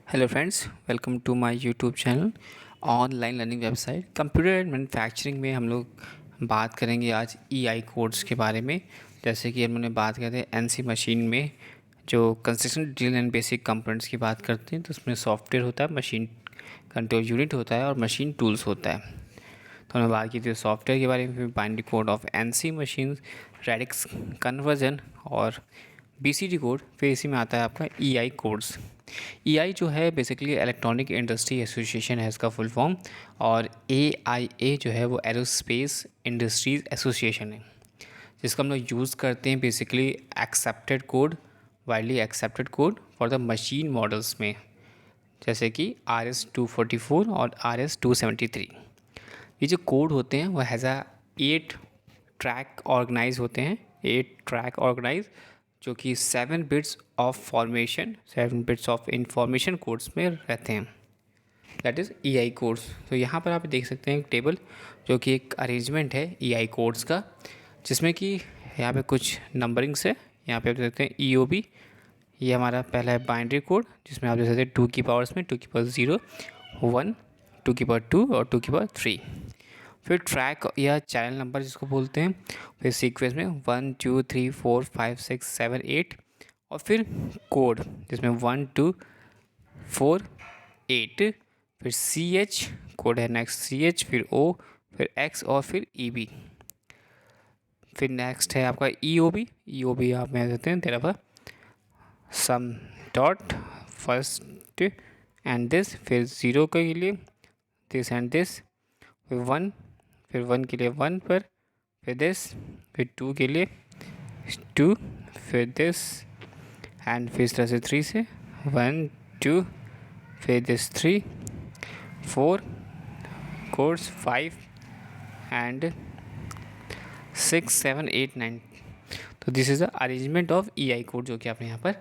Hello friends, welcome to my YouTube channel online learning website computer and manufacturing में हम लोग बात करेंगे आज ईआई कोड्स के बारे में। जैसे कि हमने बात करते हैं एनसी मशीन में जो construction drill and basic components की बात करते हैं, तो उसमें सॉफ्टवेयर होता है, मशीन कंट्रोल यूनिट होता है और मशीन टूल्स होता है। तो हमने बात की थी सॉफ्टवेयर के बारे में, binary code of NC machine, radix conversion और बीसीडी कोड। फिर इसी में आता है आपका ईआई कोड्स। ईआई जो है बेसिकली इलेक्ट्रॉनिक इंडस्ट्री एसोसिएशन है इसका फुल फॉर्म, और एआईए जो है वो एरोस्पेस इंडस्ट्रीज एसोसिएशन है, जिसका हम लोग यूज़ करते हैं basically accepted code, widely accepted code for the machine models में, जैसे कि RS-244 और RS-273। ये जो कोड होते हैं वो हैज़ अ 8 ट्रैक ऑर्गेनाइज होते हैं, 8 ट्रैक ऑर्गेनाइज, जो कि 7 bits of formation, 7 bits of information codes में रहते हैं, दैट इज़ ईआई कोड्स। तो यहाँ पर आप देख सकते हैं एक टेबल जो कि एक अरेंजमेंट है ईआई कोड्स का, जिसमें कि यहाँ पे कुछ नंबरिंग्स है। यहाँ पे आप देख सकते हैं ईओबी, ये हमारा पहला है बाइनरी कोड, जिसमें आप देख सकते हैं 2 की पावर्स में 2 की पावर 0, 1, 2 की पावर 2 और 2 की पावर 3। फिर ट्रैक या चैनल नंबर जिसको बोलते हैं, फिर सीक्वेंस में 1 2 3 4 5 6 7 8, और फिर कोड जिसमें 1 2 4 8, फिर CH कोड है नेक्स्ट, CH फिर O, फिर X और फिर EB। फिर नेक्स्ट है आपका EOB। EOB आप में देते हैं तेरा सम डॉट फर्स्ट एंड दिस, फिर 0 के लिए दिस एंड दिस, फिर 1, फिर 1 के लिए 1 पर, फिर दिस, फिर 2 के लिए 2, फिर दिस, एंड फिर इस तरह से 3 से 1 2, फिर दिस 3 4 कोड्स 5 एंड 6 7 8 9। तो this is the arrangement of EI code जो कि आपने यहाँ पर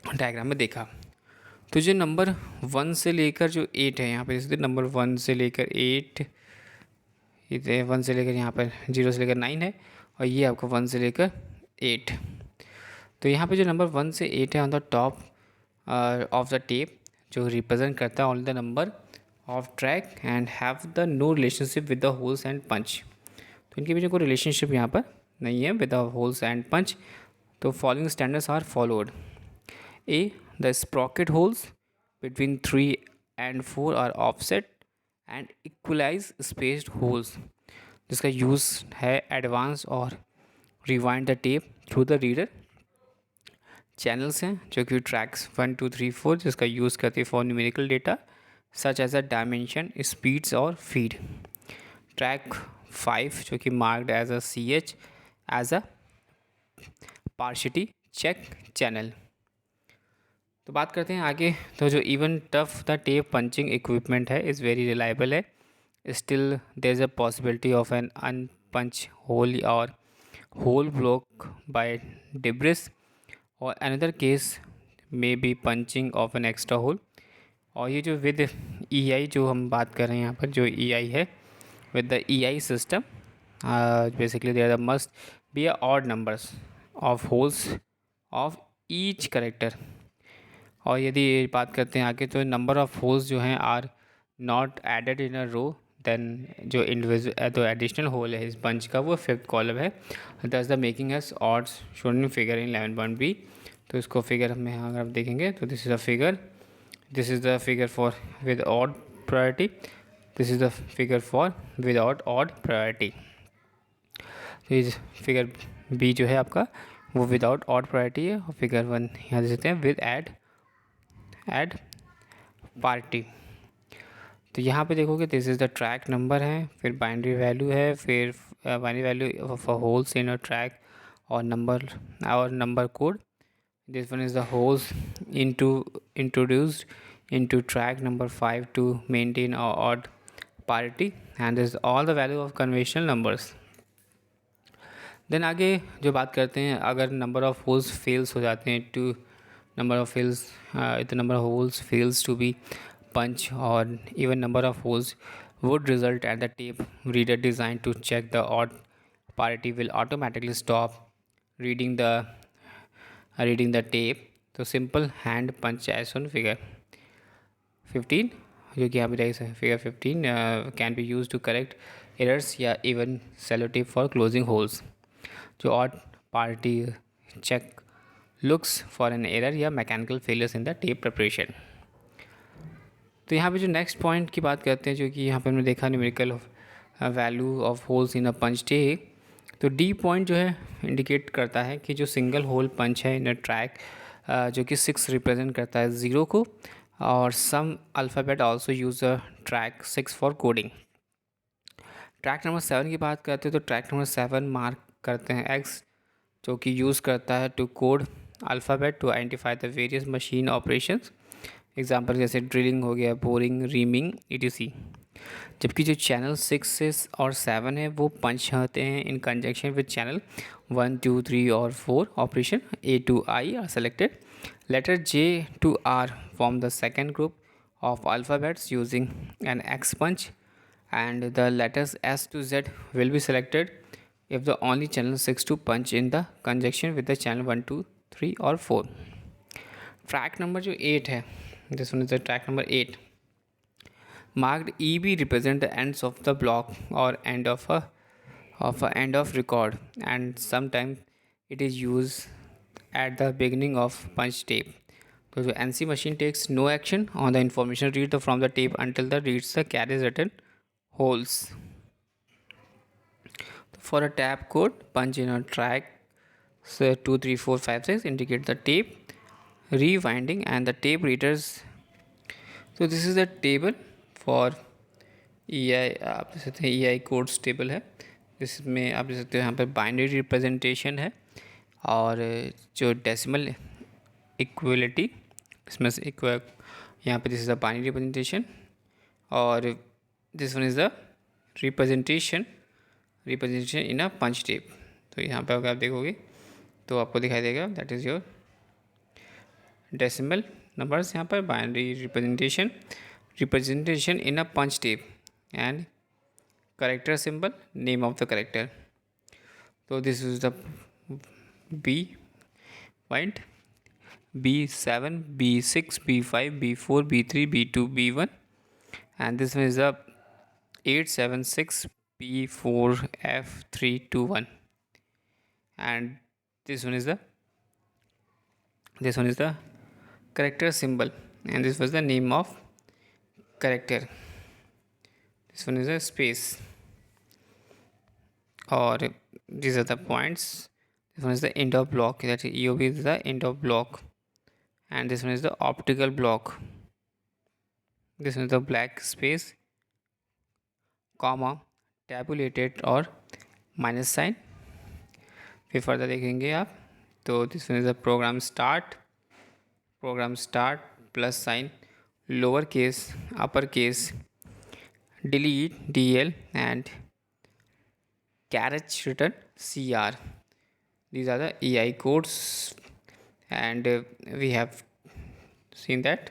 डायग्राम में देखा। तो जो नंबर 1 से लेकर जो 8 है, यहाँ पे जैसे नंबर 1 से लेकर 8, ये 1 से लेकर यहाँ पर 0 से लेकर 9 है, और ये आपका 1 से लेकर 8। तो यहाँ पे जो नंबर 1 से 8 है on the top of the tape, जो रिप्रेजेंट करता है all the number of track and have the no relationship with the holes and punch. तो इनके बीच कोई रिलेशनशिप यहाँ पर नहीं है with the holes and punch. तो following standards are followed. A, the sprocket holes between 3 and 4 are offset and equalize spaced holes, जिसका यूज़ है एडवांस और rewind the tape through the reader. Channels हैं जो कि ट्रैक्स 1 2 3 4, जिसका use करते हैं for numerical data such as a dimension, speeds और फीड। ट्रैक 5 जो कि marked as a CH as a parity check channel. तो बात करते हैं आगे। तो जो even though the tape punching equipment है इज़ वेरी रिलायबल है, still there is a possibility of an unpunch hole और होल ब्लॉक बाय डिब्रिस, और अनदर केस में be punching of an extra hole. और ये जो विद ईआई जो हम बात कर रहे हैं यहाँ पर, जो ईआई है with the EI system, basically there must be a odd numbers of holes of each character. और यदि बात करते हैं आगे, तो नंबर ऑफ होल्स जो हैं are not added in a row, then जो इंडिविजुअल जो एडिशनल होल है इस बंच का वो फिफ्थ कॉलम है, thus the making as odds shown in figure in 11.b। तो इसको फिगर में अगर आप देखेंगे तो this is a figure, this is the figure for with odd parity, this is the figure for without odd parity. तो इस figure B जो है आपका वो विदाउट ऑड प्रायोरिटी है, और फिगर 1 यहाँ दे सकते हैं विद ऐड पार्टी। तो यहाँ पे देखोगे this is the track number है, फिर बाइनरी वैल्यू है, फिर binary value of holes in a track और number code. This one is the holes introduced into track number 5 to maintain odd parity, and this all the value of conventional numbers. Then आगे जो बात करते हैं, अगर number of holes fails हो जाते हैं, two number of fails the number of holes fails to be punch, or even number of holes would result at the tape reader designed to check the odd parity will automatically stop reading the tape. तो simple hand punch as on figure 15, जो कि यहाँ पे देखिए figure 15 can be use to correct errors या even cello tape for closing holes. जो odd parity check looks for an error या mechanical failures in the tape preparation. तो यहाँ पे जो नेक्स्ट पॉइंट की बात करते हैं, जो कि यहाँ पे हमने देखा numerical value of holes in a punch tape. तो डी पॉइंट जो है इंडिकेट करता है कि जो सिंगल होल पंच है इन अ ट्रैक, जो कि 6 रिप्रेजेंट करता है 0 को, और some alphabet also use a track 6 for coding. Track number 7 की बात करते हैं तो ट्रैक नंबर 7 मार्क करते हैं एक्स, जो कि यूज़ करता है to code alphabet to identify the various machine operations. Example जैसे ड्रिलिंग हो गया, बोरिंग, रीमिंग, ईटीसी। जबकि जो चैनल 6 और 7 है वो पंच होते हैं इन कंजंक्शन विद चैनल 1, 2, 3 और 4 operation. A to I are selected. Letter J to R form the second group of alphabets using an X punch, and the letters S to Z will be selected if the only channel 6 to punch in the conjunction with the channel 1, 2, 3 और 4. Track number जो 8 है, this one is the track number 8, marked EB represent the ends of the block or end of a end of record, and sometimes it is used at the beginning of punch tape. So the NC machine takes no action on the information read from the tape until the reads the carries written holes. For a tab code, punch in a track, so 2, 3, 4, 5, 6 indicate the tape rewinding and the tape readers. So this is the table for EI, आप देख सकते हैं EI codes table है, जिसमें आप देख सकते हो यहाँ पर बाइनरी रिप्रेजेंटेशन है और जो डेसिमल इक्वलिटी इसमें से यहाँ पे this is the binary representation, और this one is the representation in a punch tape. तो यहाँ पे अगर आप देखोगे तो आपको दिखाई देगा that is your decimal numbers, यहाँ पर binary representation in a punch tape and character symbol, name of the character. तो this is the B point, B7, B6, B5, B4, B3, B2, B1, and this one is the 876 P4 F321, and this one is the character symbol, and this was the name of character. This one is a space, or these are the points. This one is the end of block, that is EOB is the end of block, and this one is the optical block. This one is the black space, comma, tabulated और minus sign. फिर further देखेंगे आप तो this one is the program start plus sign, lower case, upper case, delete DL, and carriage return CR. These are the EI codes, and we have seen that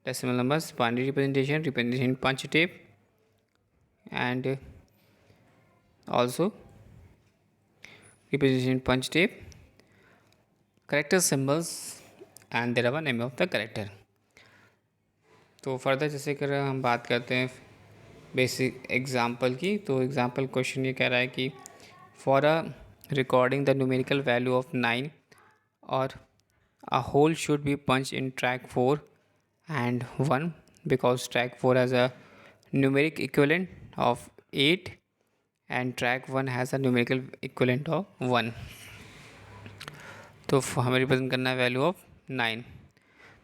decimal numbers, binary representation punch tape, and also representation punch tape, character symbols, and there are name of the character. तो further जैसे कर हम बात करते हैं basic example की, तो example question ये कह रहा है कि for a recording the numerical value of 9 और a hole should be punched in track 4 and 1 because track 4 has a numeric equivalent of 8 and track 1 has a numerical equivalent of 1. तो हमें represent करना है वैल्यू ऑफ 9,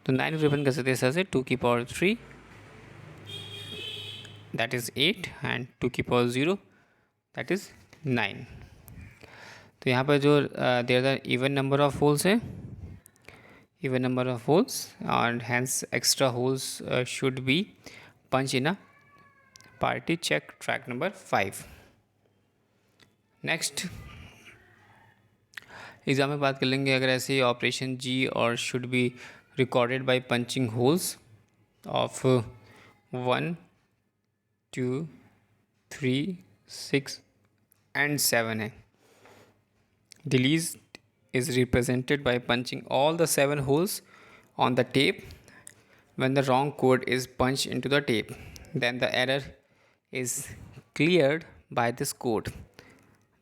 तो 9 represent कर सकते हैं से 2 की पावर 3 that is 8 and 2 की पावर 0 that is 9. तो यहाँ पर जो there are even number of holes है, even number of holes, and hence extra holes should be punched in a party check track number 5. Next exam में बात कर लेंगे अगर ऐसे ऑपरेशन G और should be recorded by punching holes of 1, 2, 3, 6 and 7 है। Delete is represented by punching all the 7 holes on the tape. When the wrong code is punched into the tape, then the error is cleared by this code.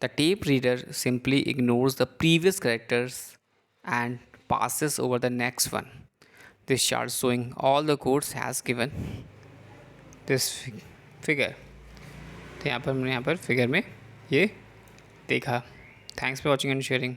The tape reader simply ignores the previous characters and passes over the next one. This chart showing all the codes has given this figure. तो यहाँ पर मैंने यहाँ पर figure में ये देखा. Thanks for watching and sharing.